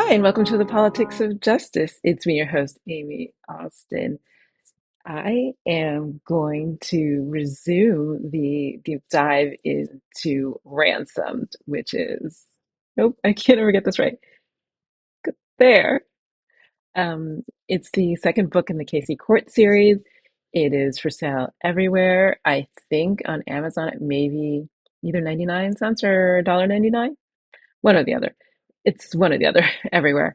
Hi, and welcome to the Politics of Justice. It's me, your host, Amy Austin. I am going to resume the deep dive into Ransomed, which is, nope, I can't ever get this right. There. It's the second book in the Casey Court series. It is for sale everywhere. I think on Amazon it may be either 99 cents or $1.99. One or the other. It's one or the other everywhere.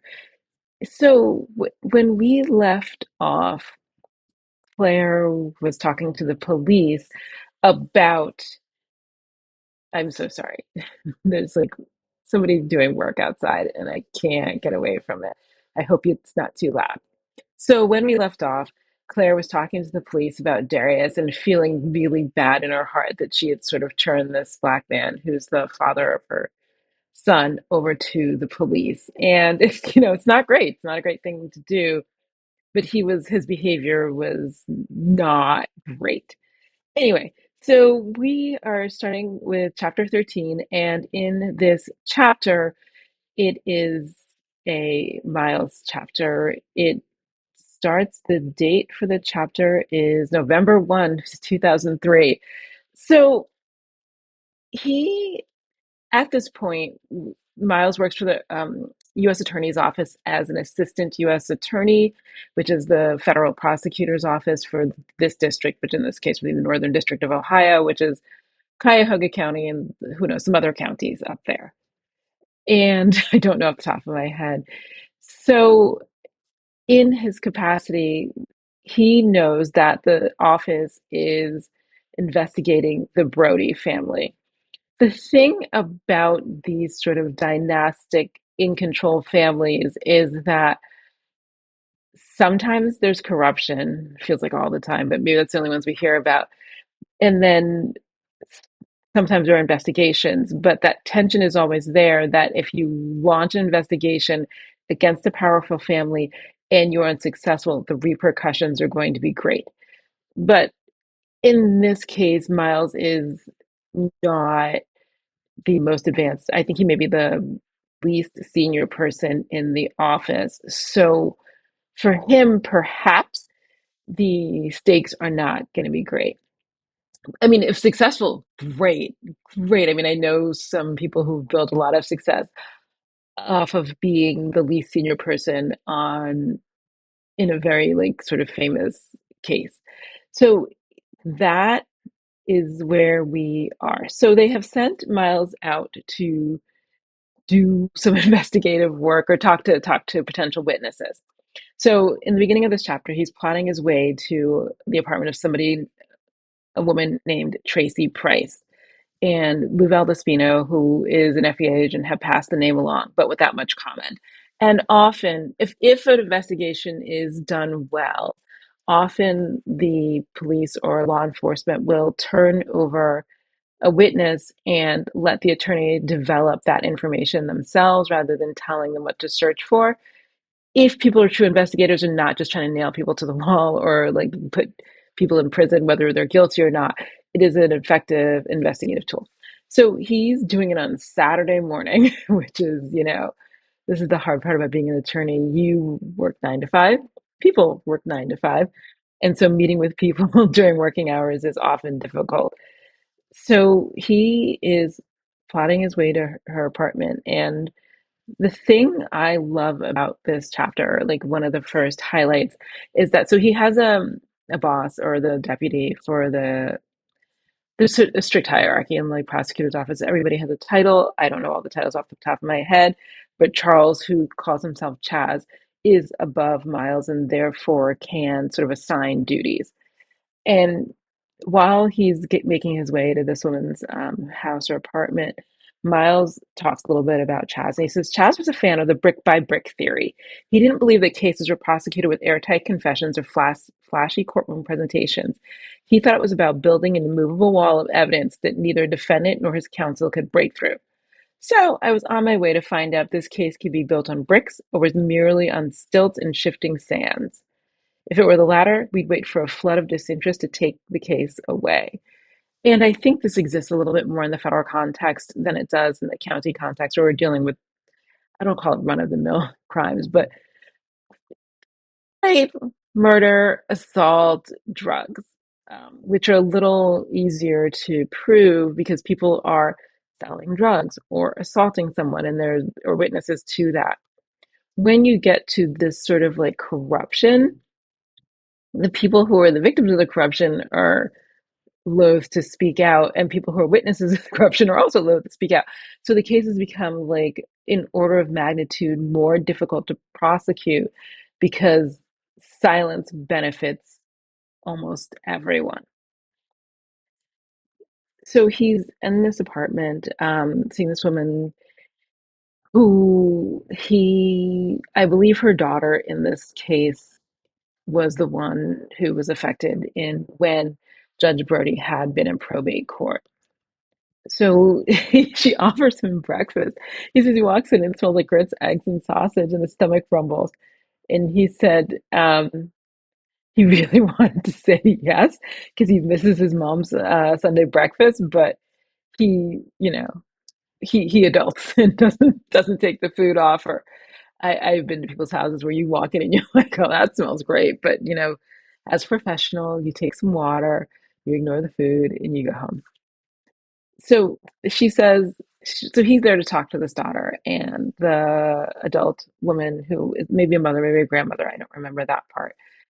So when we left off, Claire was talking to the police about, I'm so sorry. There's like somebody doing work outside and I can't get away from it. I hope it's not too loud. So when we left off, Claire was talking to the police about Darius and feeling really bad in her heart that she had sort of turned this black man, who's the father of her son, over to the police. And it's not great. It's not a great thing to do, but his behavior was not great. Anyway, so we are starting with chapter 13, and in this chapter, it is a Miles chapter. It starts, the date for the chapter is November 1, 2003. So he at this point, Miles works for the U.S. Attorney's Office as an assistant U.S. attorney, which is the federal prosecutor's office for this district, which in this case would be the Northern District of Ohio, which is Cuyahoga County and who knows, some other counties up there. And I don't know off the top of my head. So, in his capacity, he knows that the office is investigating the Brody family. The thing about these sort of dynastic, in control families is that sometimes there's corruption, feels like all the time, but maybe that's the only ones we hear about. And then sometimes there are investigations, but that tension is always there that if you launch an investigation against a powerful family and you're unsuccessful, the repercussions are going to be great. But in this case, Miles is not the most advanced. I think he may be the least senior person in the office. So for him, perhaps the stakes are not going to be great. I mean, if successful, great, great. I mean, I know some people who've built a lot of success off of being the least senior person on in a very like sort of famous case. So that is where we are. So they have sent Miles out to do some investigative work or talk to potential witnesses. So in the beginning of this chapter, he's plotting his way to the apartment of a woman named Tracy Price. And Louvel Despino, who is an FBI agent, have passed the name along, but without much comment. And often, if an investigation is done well, often the police or law enforcement will turn over a witness and let the attorney develop that information themselves rather than telling them what to search for. If people are true investigators and not just trying to nail people to the wall or like put people in prison, whether they're guilty or not, it is an effective investigative tool. So he's doing it on Saturday morning, which is, this is the hard part about being an attorney. You work 9 to 5, people work 9 to 5. And so meeting with people during working hours is often difficult. So he is plotting his way to her apartment. And the thing I love about this chapter, like one of the first highlights, is that so he has a boss or the deputy for there's a strict hierarchy in like prosecutor's office. Everybody has a title. I don't know all the titles off the top of my head, but Charles, who calls himself Chaz, is above Miles and therefore can sort of assign duties. And while he's making his way to this woman's house or apartment, Miles talks a little bit about Chaz. And he says Chaz was a fan of the brick by brick theory. He didn't believe that cases were prosecuted with airtight confessions or flashy courtroom presentations. He thought it was about building an immovable wall of evidence that neither defendant nor his counsel could break through. So I was on my way to find out if this case could be built on bricks or was merely on stilts and shifting sands. If it were the latter, we'd wait for a flood of disinterest to take the case away. And I think this exists a little bit more in the federal context than it does in the county context, where we're dealing with I don't call it run of the mill crimes, but rape, murder, assault, drugs, which are a little easier to prove because people are selling drugs or assaulting someone and there's or witnesses to that. When you get to this sort of like corruption, the people who are the victims of the corruption are loath to speak out, and people who are witnesses of the corruption are also loath to speak out. So the cases become like in order of magnitude more difficult to prosecute because silence benefits almost everyone. So he's in this apartment, seeing this woman who I believe her daughter in this case was the one who was affected in when Judge Brody had been in probate court. So she offers him breakfast. He says he walks in and smells like grits, eggs, and sausage, and his stomach rumbles. And he said he really wanted to say yes because he misses his mom's Sunday breakfast, but he he adults and doesn't take the food off. Or I've been to people's houses where you walk in and you're like, oh, that smells great, but as a professional, you take some water, you ignore the food, and you go home. So she says, so he's there to talk to this daughter, and the adult woman who is maybe a mother, maybe a grandmother, I don't remember that part,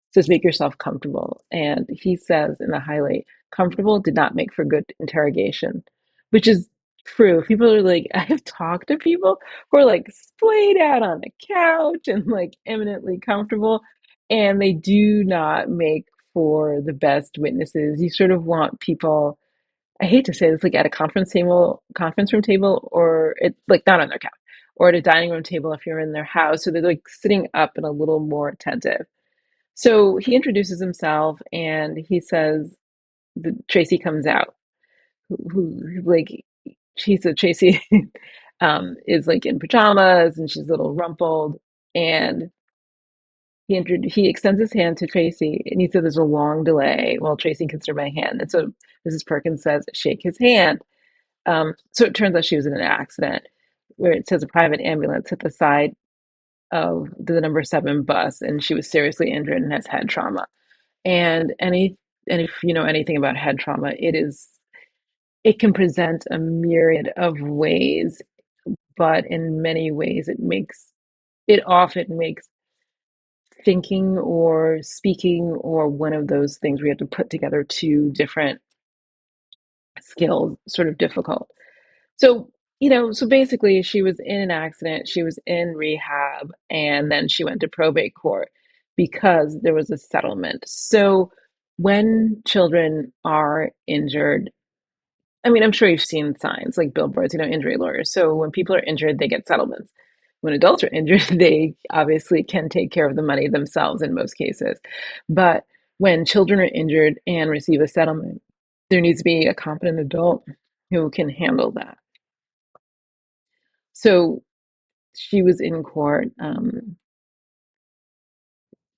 says, make yourself comfortable. And he says in the highlight, comfortable did not make for good interrogation, which is true. People are like, I have talked to people who are like splayed out on the couch and like eminently comfortable, and they do not make for the best witnesses. You sort of want people, I hate to say this, like at a conference room table, or it's like not on their couch, or at a dining room table if you're in their house. So they're like sitting up and a little more attentive. So he introduces himself and he says, Tracy comes out, like, she said Tracy is like in pajamas and she's a little rumpled. And he extends his hand to Tracy and he said there's a long delay while Tracy considered my hand. And so Mrs. Perkins says, shake his hand. So it turns out she was in an accident where it says a private ambulance hit the side of the number 7 bus and she was seriously injured and has head trauma. And if you know anything about head trauma, it can present a myriad of ways, but in many ways it often makes thinking or speaking or one of those things where you have to put together two different skills sort of difficult. So, so basically she was in an accident, she was in rehab, and then she went to probate court because there was a settlement. So when children are injured, I mean, I'm sure you've seen signs like billboards, injury lawyers. So when people are injured, they get settlements. When adults are injured, they obviously can take care of the money themselves in most cases. But when children are injured and receive a settlement, there needs to be a competent adult who can handle that. So she was in court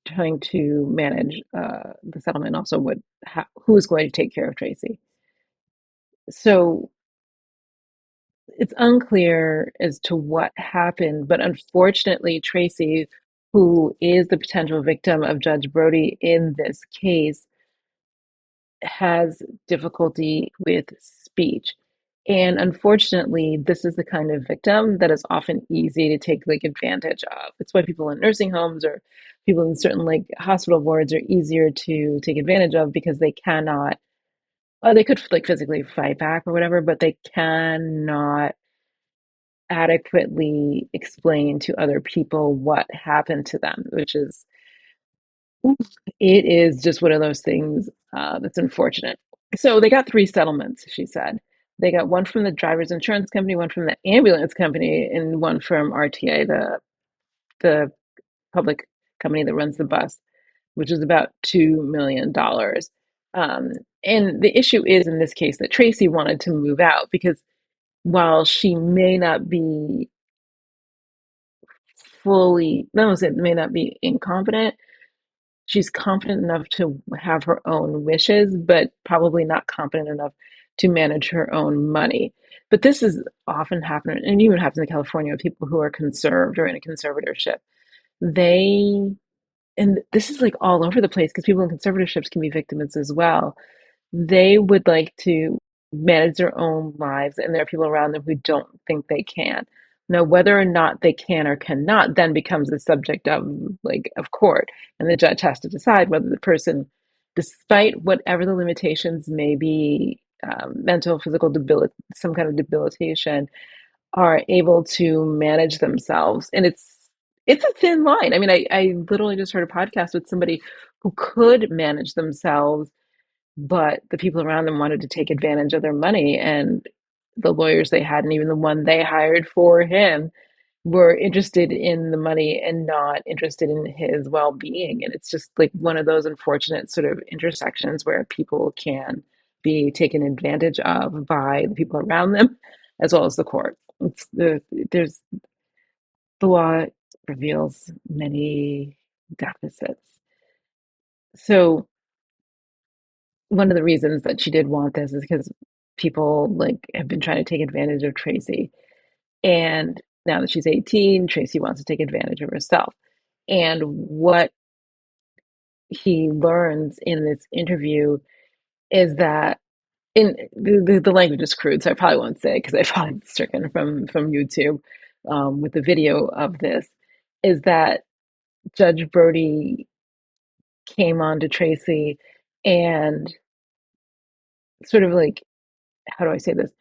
trying to manage the settlement, also who was going to take care of Tracy. So it's unclear as to what happened, but unfortunately, Tracy, who is the potential victim of Judge Brody in this case, has difficulty with speech. And unfortunately, this is the kind of victim that is often easy to take like advantage of. It's why people in nursing homes or people in certain like hospital wards are easier to take advantage of because they cannot, they could like physically fight back or whatever, but they cannot adequately explain to other people what happened to them, which is, it is just one of those things that's unfortunate. So they got 3 settlements, she said. They got one from the driver's insurance company, one from the ambulance company, and one from RTA, the public company that runs the bus, which is about $2 million. And the issue is in this case that Tracy wanted to move out because while she may not be no, it may not be incompetent. She's confident enough to have her own wishes, but probably not confident enough to manage her own money. But this is often happening, and even happens in California with people who are conserved or in a conservatorship. They, and this is like all over the place because people in conservatorships can be victims as well. They would like to manage their own lives, and there are people around them who don't think they can. Now, whether or not they can or cannot then becomes the subject of court, and the judge has to decide whether the person, despite whatever the limitations may be, mental, physical debility, some kind of debilitation, are able to manage themselves. And it's a thin line. I mean, I literally just heard a podcast with somebody who could manage themselves, but the people around them wanted to take advantage of their money, and the lawyers they had, and even the one they hired for him, were interested in the money and not interested in his well-being. And it's just like one of those unfortunate sort of intersections where people can be taken advantage of by the people around them as well as the court. There's the law reveals many deficits. So one of the reasons that she did want this is because people like have been trying to take advantage of Tracy. And now that she's 18, Tracy wants to take advantage of herself. And what he learns in this interview is that in the language is crude, so I probably won't say because I probably stricken from YouTube with the video of this, is that Judge Brody came on to Tracy and sort of like, how do I say this?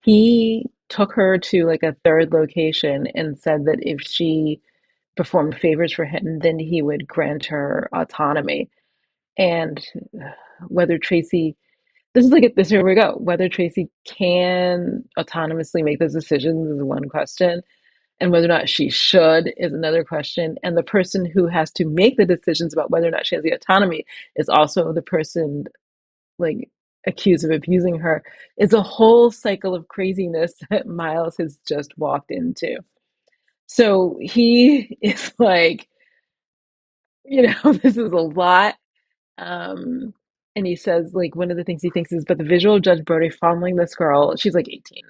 He took her to like a third location and said that if she performed favors for him, then he would grant her autonomy. And whether Tracy, this is like this, here we go. Whether Tracy can autonomously make those decisions is one question, and whether or not she should is another question. And the person who has to make the decisions about whether or not she has the autonomy is also the person like accused of abusing her. It's a whole cycle of craziness that Miles has just walked into. So he is like, this is a lot. Um, and he says, like, one of the things he thinks is, but the visual of Judge Brody fondling this girl, she's like 18,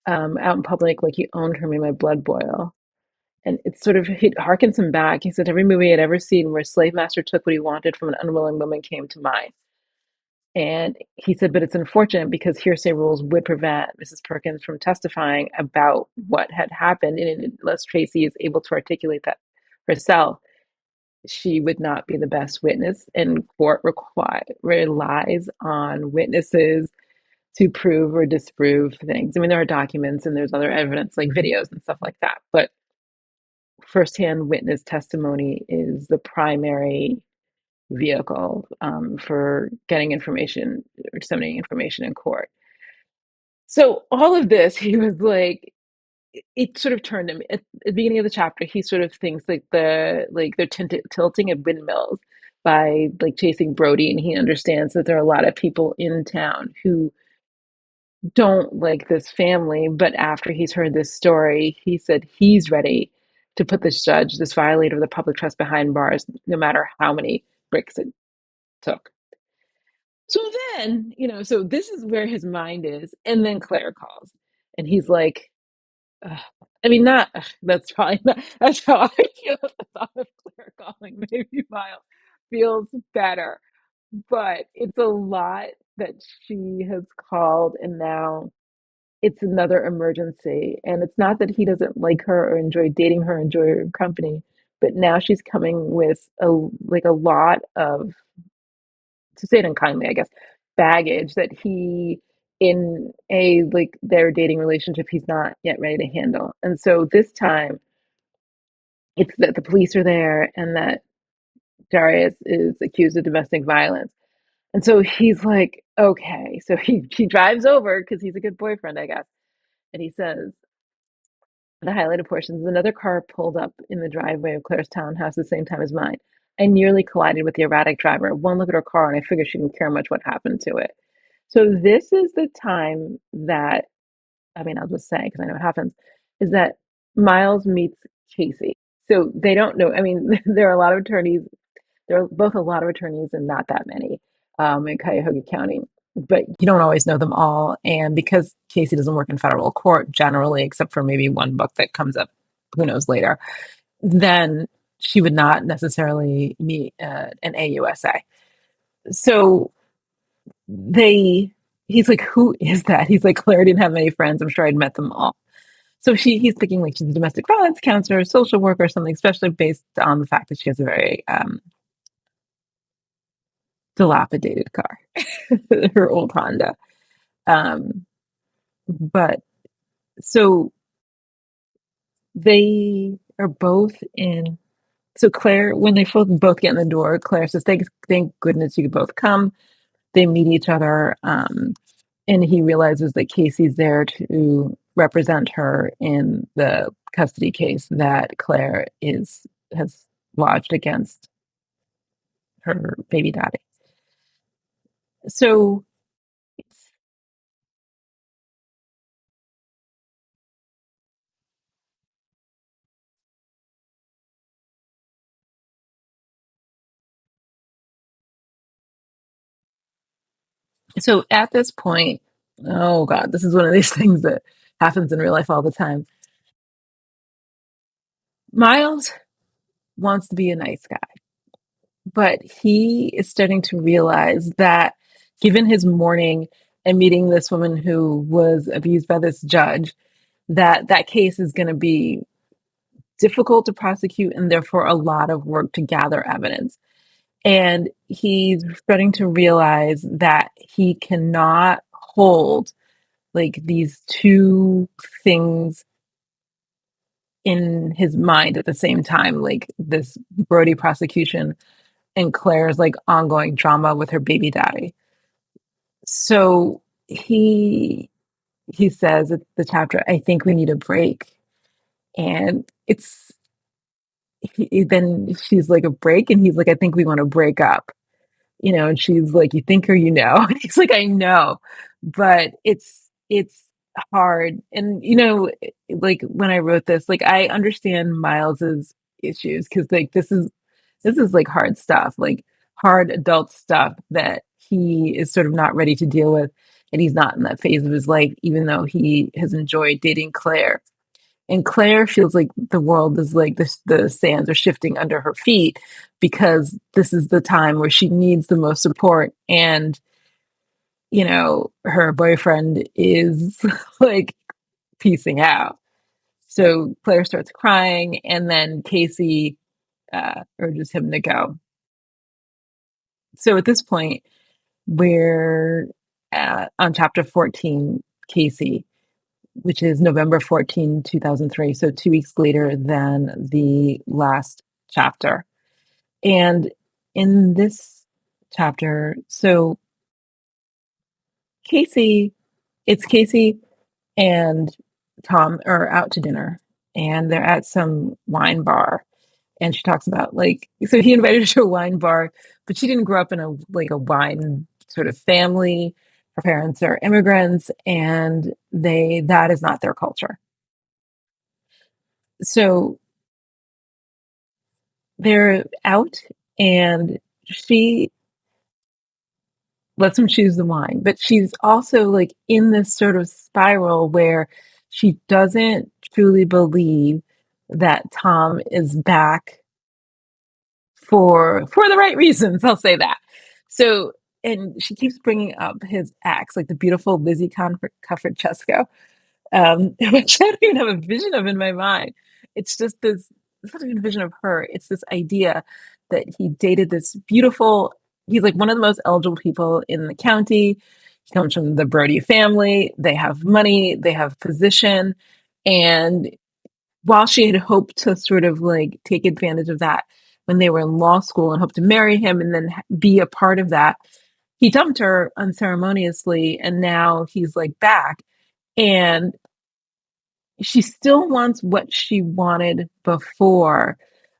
19, out in public, like he owned her, made my blood boil. And it's sort of, it harkens him back. He said, every movie I'd ever seen where a slave master took what he wanted from an unwilling woman came to mind. And he said, but it's unfortunate because hearsay rules would prevent Mrs. Perkins from testifying about what had happened. And unless Tracy is able to articulate that herself, she would not be the best witness. And court relies on witnesses to prove or disprove things. I mean, there are documents and there's other evidence like videos and stuff like that. But firsthand witness testimony is the primary vehicle for getting information or disseminating information in court. So all of this, he was like, it sort of turned him at the beginning of the chapter. He sort of thinks like they're tilting at windmills by like chasing Brody, and he understands that there are a lot of people in town who don't like this family. But after he's heard this story, he said he's ready to put this judge, this violator of the public trust, behind bars, no matter how many bricks it took. So then, so this is where his mind is. And then Claire calls and he's like, ugh. I mean, not, ugh, that's probably not, that's how I feel at the thought of Claire calling. Maybe Miles feels better, but it's a lot that she has called, and now it's another emergency. And it's not that he doesn't like her or enjoy dating her, enjoy her company, but now she's coming with a lot of, to say it unkindly, I guess, baggage that he, in a like their dating relationship, he's not yet ready to handle. And so this time it's that the police are there and that Darius is accused of domestic violence. And so he's like, okay. So he drives over because he's a good boyfriend, I guess. And he says, the highlighted portions, another car pulled up in the driveway of Claire's townhouse at the same time as mine. I nearly collided with the erratic driver. One look at her car, and I figured she didn't care much what happened to it. So this is the time that, I mean, I'll just say, because I know what happens, is that Miles meets Casey. So they don't know. I mean, there are a lot of attorneys. There are both a lot of attorneys and not that many in Cuyahoga County. but you don't always know them all. And because Casey doesn't work in federal court generally, except for maybe one book that comes up, who knows later, then she would not necessarily meet an AUSA. So they, he's like, who is that? He's like, Claire didn't have many friends. I'm sure I'd met them all. So he's thinking like she's a domestic violence counselor, social worker, or something, especially based on the fact that she has a very dilapidated car, her old Honda. Um, but so they are both in. So Claire, when they both get in the door, Claire says, "Thank goodness you could both come." They meet each other, and he realizes that Casey's there to represent her in the custody case that Claire has lodged against her baby daddy. So at this point, oh God, this is one of these things that happens in real life all the time. Miles wants to be a nice guy, but he is starting to realize that given his mourning and meeting this woman who was abused by this judge, that case is going to be difficult to prosecute and therefore a lot of work to gather evidence. And he's starting to realize that he cannot hold like these two things in his mind at the same time, like this Brody prosecution and Claire's like ongoing drama with her baby daddy. So he says at the chapter, I think we need a break. And then she's like, a break? And he's like, I think we want to break up. And she's like, you think or And he's like, I know, but it's hard. And like when I wrote this, like I understand Miles's issues because like this is like hard stuff, like hard adult stuff that he is sort of not ready to deal with, and he's not in that phase of his life, even though he has enjoyed dating Claire. And Claire feels like the world is like the sands are shifting under her feet because this is the time where she needs the most support. And, her boyfriend is like piecing out. So Claire starts crying, and then Casey urges him to go. So at this point, we're on chapter 14, Casey, which is November 14, 2003. So 2 weeks later than the last chapter. And in this chapter, so Casey, it's Casey and Tom are out to dinner, and they're at some wine bar. And she talks about like, so he invited her to a wine bar, but she didn't grow up in a wine sort of family. Her parents are immigrants, and that is not their culture. So they're out, and she lets him choose the wine, but she's also like in this sort of spiral where she doesn't truly believe that Tom is back for the right reasons. I'll say that. So, and she keeps bringing up his ex, like the beautiful Lizzie Comfort Chesko, which I don't even have a vision of in my mind. It's just this, it's not even a vision of her. It's this idea that he dated this beautiful, he's like one of the most eligible people in the county. He comes from the Brody family. They have money, they have position. And while she had hoped to sort of like take advantage of that when they were in law school and hoped to marry him and then be a part of that, he dumped her unceremoniously. And now he's like back. And she still wants what she wanted before,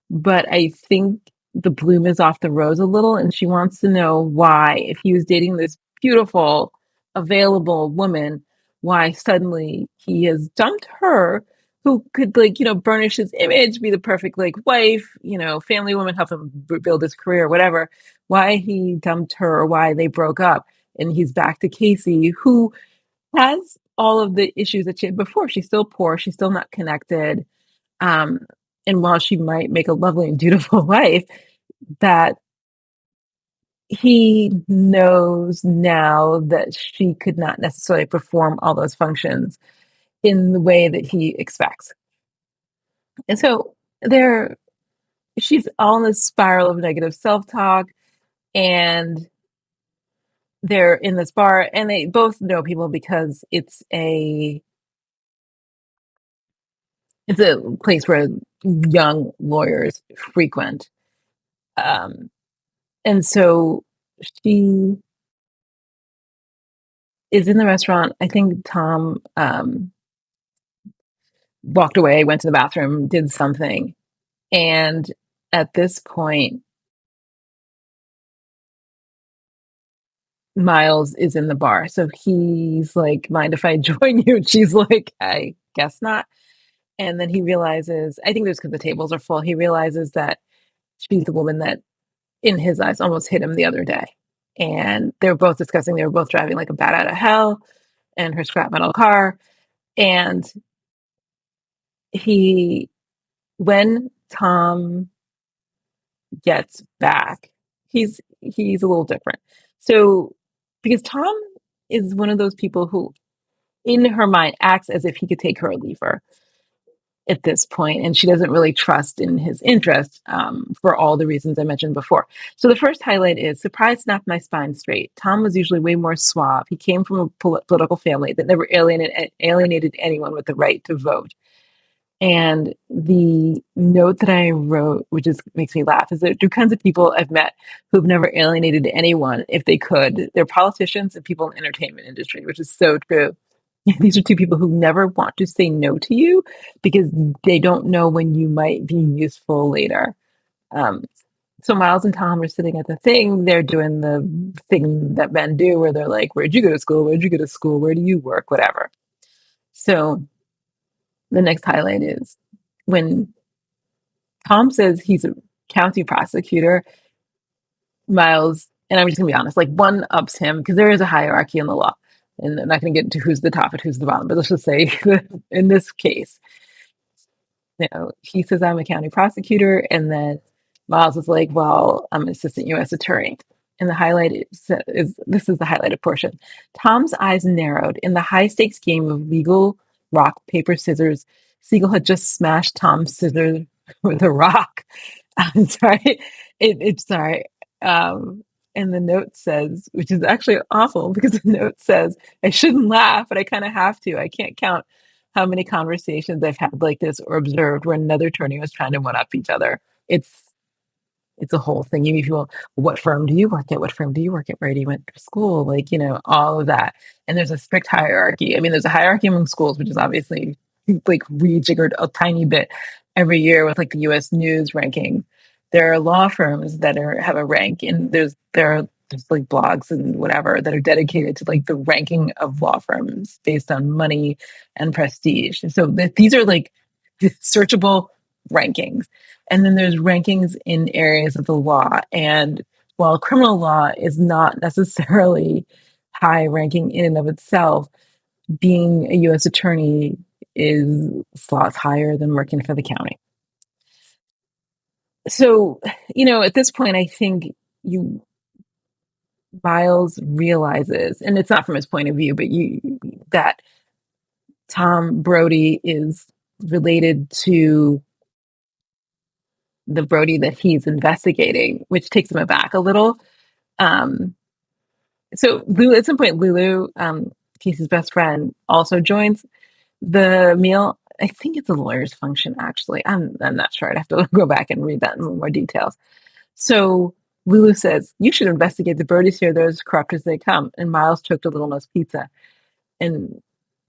but I think the bloom is off the rose a little, and she wants to know why, if he was dating this beautiful, available woman, why suddenly he has dumped her, who could like, burnish his image, be the perfect like wife, family woman, help him build his career, whatever. Why he dumped her or why they broke up. And he's back to Casey, who has all of the issues that she had before. She's still poor, she's still not connected. Um, and while she might make a lovely and dutiful wife, that he knows now that she could not necessarily perform all those functions in the way that he expects. And so there, she's on this spiral of negative self-talk, and they're in this bar, and they both know people because it's a place where young lawyers frequent. Um, and so she is in the restaurant. I think Tom walked away, went to the bathroom, did something. And at this point, Miles is in the bar. So he's like, mind if I join you? And she's like, I guess not. And then he realizes, I think there's because the tables are full, he realizes that she's the woman that, in his eyes, almost hit him the other day. And they're both discussing, they were both driving like a bat out of hell in her scrap metal car. And he, when Tom gets back, he's a little different. So because Tom is one of those people who, in her mind, acts as if he could take her or leave her at this point, and she doesn't really trust in his interest for all the reasons I mentioned before. So the first highlight is surprise snapped my spine straight. Tom was usually way more suave. He came from a political family that never alienated anyone with the right to vote. And the note that I wrote, which is makes me laugh, is that there are kinds of people I've met who've never alienated anyone if they could. They're politicians and people in the entertainment industry, which is so true. These are two people who never want to say no to you because they don't know when you might be useful later. Um, so Miles and Tom are sitting at the thing. They're doing the thing that men do where they're like, where'd you go to school? Where'd you go to school? Where do you work? Whatever. So the next highlight is when Tom says he's a county prosecutor, Miles, and I'm just gonna be honest, like one ups him because there is a hierarchy in the law. And I'm not going to get into who's the top and who's the bottom, but let's just say in this case, he says I'm a county prosecutor, and then Miles is like, "Well, I'm an assistant U.S. attorney." And the highlight is this is the highlighted portion. Tom's eyes narrowed in the high stakes game of legal rock paper scissors. Siegel had just smashed Tom's scissors with a rock. I'm sorry. It's sorry. Um, and the note says, which is actually awful because the note says, I shouldn't laugh, but I kind of have to. I can't count how many conversations I've had like this or observed where another attorney was trying to one up each other. It's a whole thing. You meet people, what firm do you work at? What firm do you work at? Where do you went to school? Like, all of that. And there's a strict hierarchy. I mean, there's a hierarchy among schools, which is obviously like rejiggered a tiny bit every year with like the US News ranking. There are law firms that have a rank, and there are just like blogs and whatever that are dedicated to like the ranking of law firms based on money and prestige. And so these are like searchable rankings. And then there's rankings in areas of the law. And while criminal law is not necessarily high ranking in and of itself, being a U.S. attorney is slots higher than working for the county. So, at this point, I think you Miles realizes, and it's not from his point of view, but that Tom Brody is related to the Brody that he's investigating, which takes him aback a little. Um, so Lulu, at some point, Lulu, Casey's best friend, also joins the meal. I think it's a lawyer's function, actually. I'm not sure. I'd have to go back and read that in more details. So Lulu says, you should investigate the Brodies here. They're as corrupt as they come. And Miles choked a Little Miss pizza. And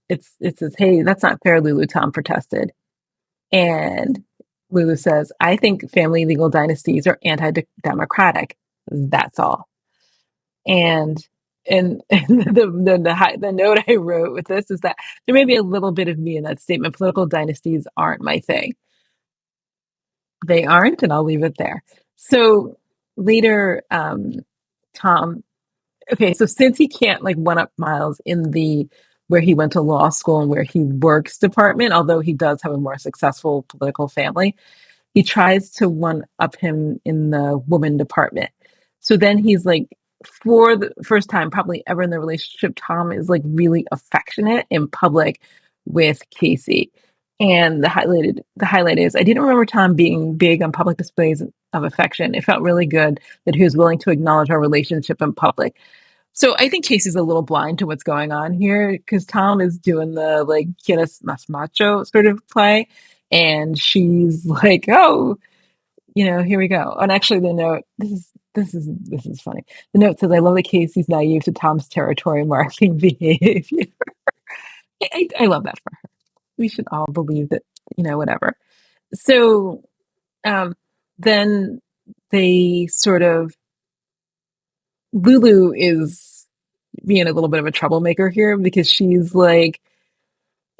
it says, hey, that's not fair, Lulu, Tom protested. And Lulu says, I think family legal dynasties are anti-democratic. That's all. And and the note I wrote with this is that there may be a little bit of me in that statement. Political dynasties aren't my thing. They aren't, and I'll leave it there. So later, Tom Okay, so since he can't like one up Miles in the where he went to law school and where he works department, although he does have a more successful political family, he tries to one up him in the woman department. So then he's like, for the first time probably ever in the relationship, Tom is like really affectionate in public with Casey. And the highlight is I didn't remember Tom being big on public displays of affection. It felt really good that he was willing to acknowledge our relationship in public. So I think Casey's a little blind to what's going on here because Tom is doing the like quieres más macho sort of play, and she's like, "Oh, here we go." And actually, the note this is funny. The note says, "I love that Casey's naive to Tom's territory marking behavior." I love that for her. We should all believe that, whatever. So um, then they sort of Lulu is being a little bit of a troublemaker here because she's like,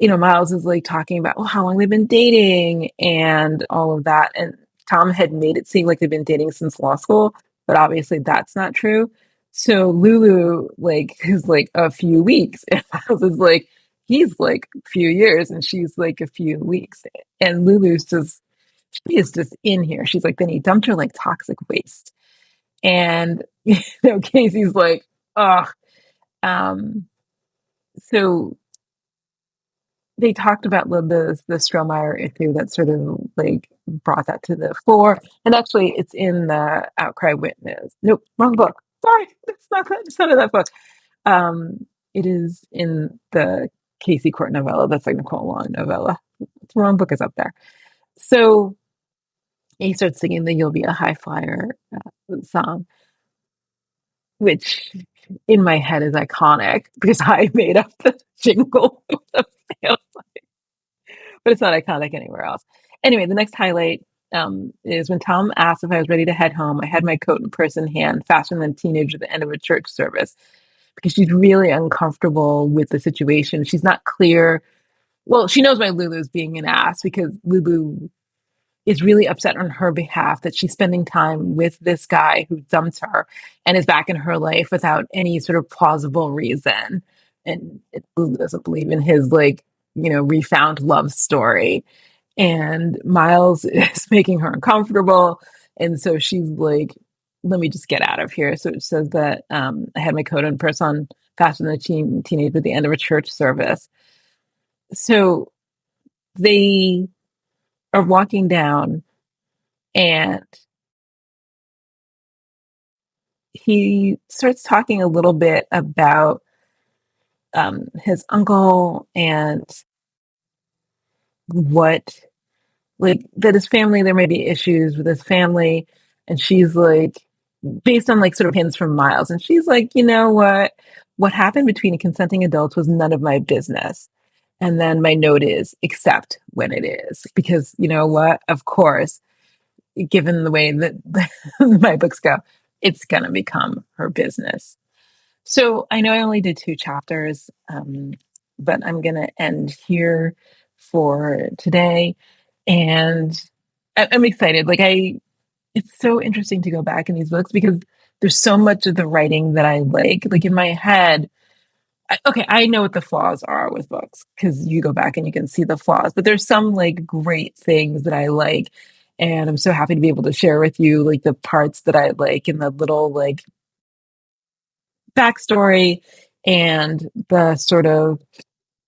Miles is like talking about, well, how long they've been dating and all of that. And Tom had made it seem like they've been dating since law school, but obviously that's not true. So Lulu like is like a few weeks, and Miles is like, he's like a few years, and she's like a few weeks. And she is just in here. She's like, then he dumped her like toxic waste. And Casey's like, oh, um, so they talked about the Strohmeyer issue that sort of like brought that to the fore. And actually, it's in the Outcry Witness. Nope, wrong book. Sorry, it's not in that book. It is in the Casey Court novella. That's like Nicole Long novella. The wrong book is up there. So he starts singing the "You'll Be a High Flyer" song, which in my head is iconic because I made up the jingle. But it's not iconic anywhere else. Anyway, the next highlight is when Tom asked if I was ready to head home. I had my coat and purse in hand, faster than a teenager at the end of a church service, because she's really uncomfortable with the situation. She's not clear. Well, she knows why Lulu's being an ass because Lulu is really upset on her behalf that she's spending time with this guy who dumped her and is back in her life without any sort of plausible reason. And Lulu doesn't believe in his like, refound love story. And Miles is making her uncomfortable. And so she's like, let me just get out of here. So it says that I had my coat and purse on faster than a teenager at the end of a church service. So they are walking down, and he starts talking a little bit about his uncle and what, like, that his family, there may be issues with his family. And she's like, based on like sort of hints from Miles, and she's like, you know what happened between consenting adults was none of my business. And then my note is, except when it is, because you know what, of course, given the way that my books go, it's going to become her business. So I know I only did 2 chapters, but I'm going to end here for today. And I'm excited. It's so interesting to go back in these books because there's so much of the writing that I like. Like in my head, okay, I know what the flaws are with books because you go back and you can see the flaws, but there's some like great things that I like. And I'm so happy to be able to share with you like the parts that I like and the little like backstory and the sort of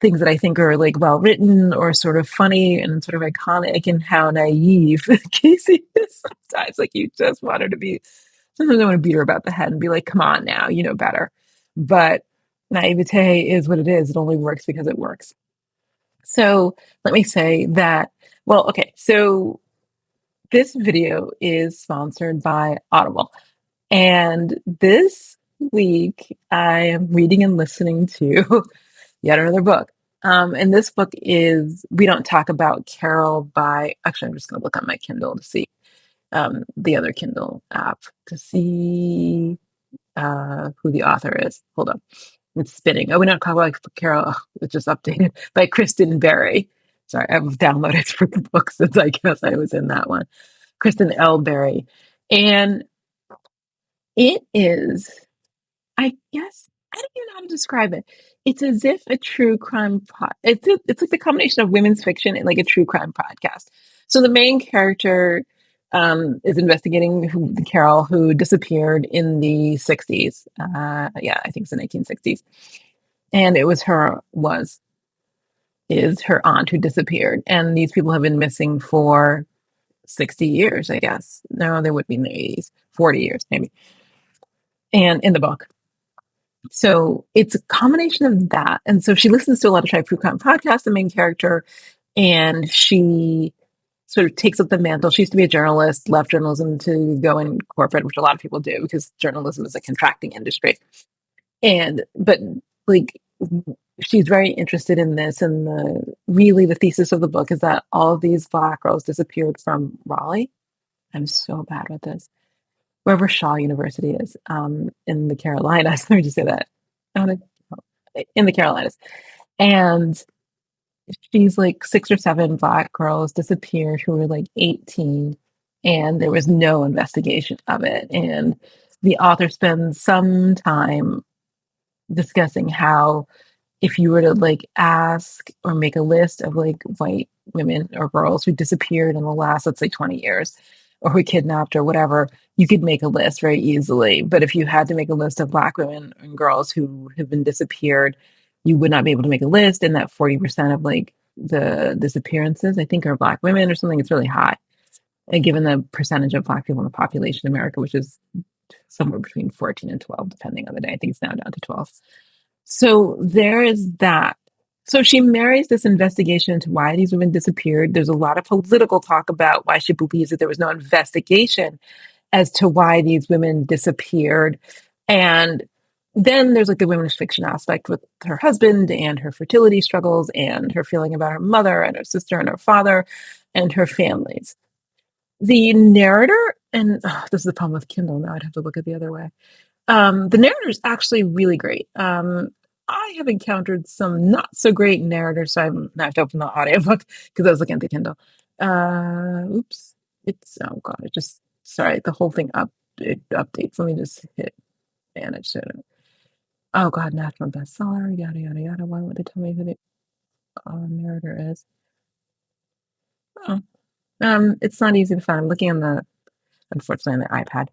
things that I think are like well written or sort of funny and sort of iconic and how naive Casey is sometimes. Like you just want her to be, sometimes I want to beat her about the head and be like, come on now, you know better. But naivete is what it is. It only works because it works. So let me say that, well, okay, so this video is sponsored by Audible. And this week I am reading and listening to yet another book. And this book is We Don't Talk About Carol by, actually, I'm just going to look on my Kindle to see the other Kindle app to see who the author is. Hold on. It's spinning. Oh, We Don't Talk About Carol. Oh, it's just updated by Kristen Berry. Sorry, I've downloaded for the book since I guess I was in that one. Kristen L. Berry. And it is I guess I don't even know how to describe it. It's as if a true crime it's like the combination of women's fiction and like a true crime podcast. So the main character is investigating Carol, who disappeared in the 60s. Yeah, I think it's the 1960s. And it is her aunt who disappeared. And these people have been missing for 60 years, I guess. No, they would be in the 80s, 40 years maybe. And in the book. So it's a combination of that. And so she listens to a lot of true crime podcasts, the main character, and she sort of takes up the mantle. She used to be a journalist, left journalism to go in corporate, which a lot of people do because journalism is a contracting industry. But like, she's very interested in this. And the thesis of the book is that all of these Black girls disappeared from Raleigh. I'm so bad with this. Wherever Shaw University is, in the Carolinas. Let me just say that. In the Carolinas. And she's like 6 or 7 Black girls disappeared who were like 18, and there was no investigation of it. And the author spends some time discussing how if you were to like ask or make a list of like white women or girls who disappeared in the last, let's say, 20 years, or who kidnapped or whatever, you could make a list very easily. But if you had to make a list of Black women and girls who have been disappeared, you would not be able to make a list. And that 40% of like the disappearances, I think, are Black women or something. It's really high. And given the percentage of Black people in the population in America, which is somewhere between 14 and 12, depending on the day, I think it's now down to 12. So there is that. So she marries this investigation into why these women disappeared. There's a lot of political talk about why she believes that there was no investigation as to why these women disappeared. And then there's like the women's fiction aspect with her husband and her fertility struggles and her feeling about her mother and her sister and her father and her families. The narrator, and this is the problem with Kindle, now I'd have to look at the other way. The narrator is actually really great. I have encountered some not so great narrators, so I'm not to open the audiobook because I was looking at the Kindle. Oops. Oh god, it just, sorry, the whole thing it updates. Let me just hit manage. So, oh god, national bestseller, yada yada yada. Why would they tell me who the narrator is? Oh, it's not easy to find. I'm looking on unfortunately, on the iPad.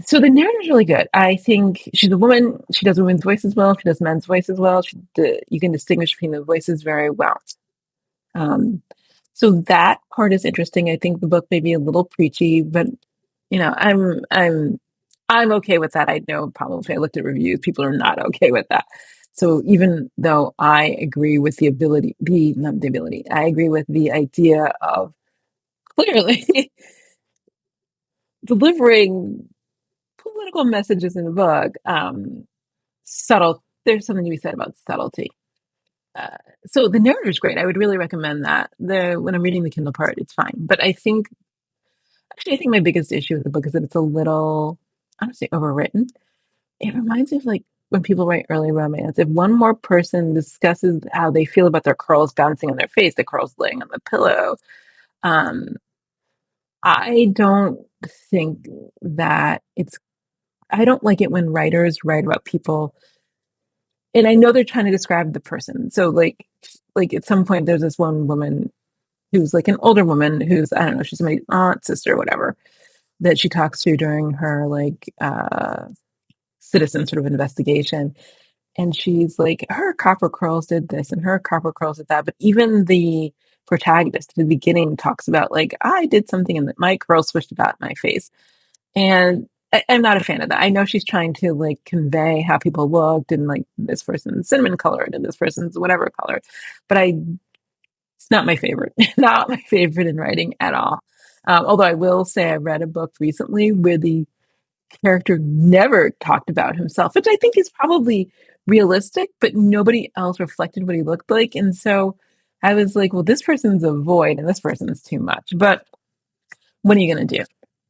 So the narrator's really good. I think she's a woman. She does women's voices well. She does men's voices well. You can distinguish between the voices very well. Um, so that part is interesting. I think the book may be a little preachy, but I'm okay with that. I know probably I looked at reviews, people are not okay with that. So even though I agree with not the ability, I agree with the idea of clearly delivering political messages in the book. Subtle. There's something to be said about subtlety. Uh, so the narrator is great. I would really recommend that. When I'm reading the Kindle part, it's fine. But I think my biggest issue with the book is that it's a little, I don't say overwritten. It reminds me of like when people write early romance. If one more person discusses how they feel about their curls bouncing on their face, the curls laying on the pillow, um, I don't think that it's. I don't like it when writers write about people, and I know they're trying to describe the person. So like at some point there's this one woman who's like an older woman who's, I don't know, she's my aunt, sister, whatever, that she talks to during her like citizen sort of investigation. And she's like, her copper curls did this and her copper curls did that. But even the protagonist at the beginning talks about like, I did something and my curls swished about my face. And I'm not a fan of that. I know she's trying to like convey how people looked and like this person's cinnamon colored and this person's whatever color, but it's not my favorite. Not my favorite in writing at all. Although I will say I read a book recently where the character never talked about himself, which I think is probably realistic, but nobody else reflected what he looked like. And so I was like, well, this person's a void and this person's too much. But what are you going to do?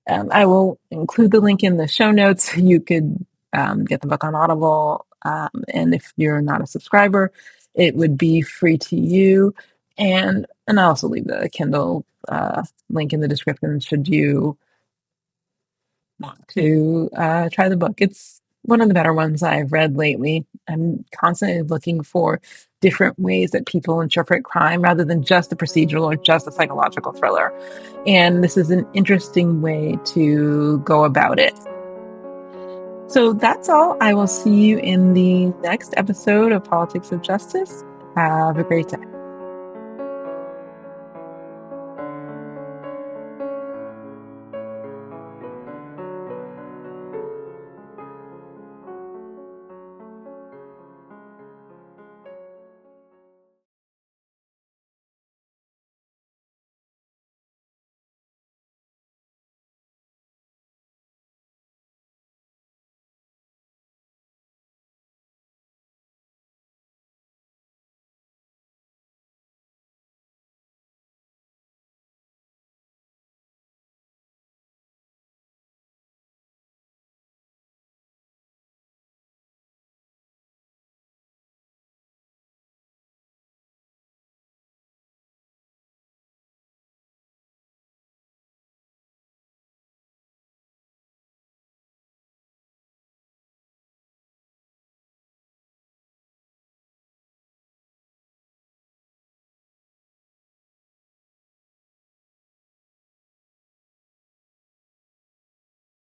I will include the link in the show notes. You could get the book on Audible. And if you're not a subscriber, it would be free to you. And I'll also leave the Kindle link in the description should you want to try the book. It's One of the better ones I've read lately. I'm constantly looking for different ways that people interpret crime rather than just a procedural or just a psychological thriller. And this is an interesting way to go about it. So that's all. I will see you in the next episode of Politics of Justice. Have a great day.